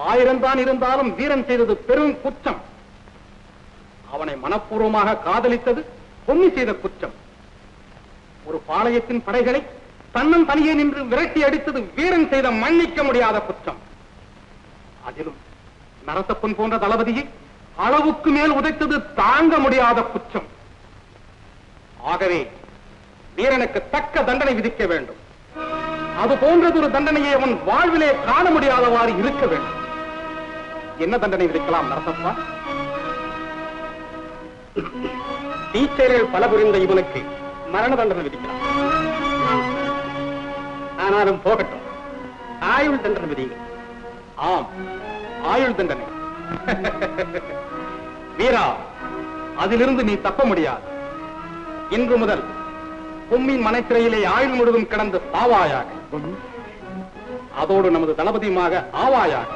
1000 தான் இருந்தாலும் வீரன் செய்தது பெரும் குற்றம். அவனை மனப்பூர்வமாக காதலித்தது பொம்மி செய்த குற்றம். ஒரு பாளையத்தின் படைகளை தன்னன் தனியே நின்று விரட்டி அடித்தது வீரன் செய்த மன்னிக்க முடியாத குற்றம். அதிலும் நரசப்பன் போன்ற தளபதியை அளவுக்கு மேல் உதைத்தது தாங்க முடியாத குற்றம். ஆகவே வீரனுக்கு தக்க தண்டனை விதிக்க வேண்டும். அது போன்றதொரு தண்டனையை அவன் வாழ்விலே காண முடியாதவாறு இருக்க வேண்டும். என்ன தண்டனை விதிக்கலாம் நரசப்பா? டீச்சர்கள் பல புரிந்த இவனுக்கு மரண தண்டனை விதிக்கலாம். ஆனாலும் போகட்டும், ஆயுள் தண்டனை விதிங்க. ஆம், ஆயுள் தண்டனை. வீரா, அதிலிருந்து நீ தப்ப முடியாது. இன்று முதல் பொம்மின் மனைச்சிறையிலே ஆயுள் முழுவதும் கிடந்து சாவாயாக, அதோடு நமது தளபதியுமாக ஆவாயாக.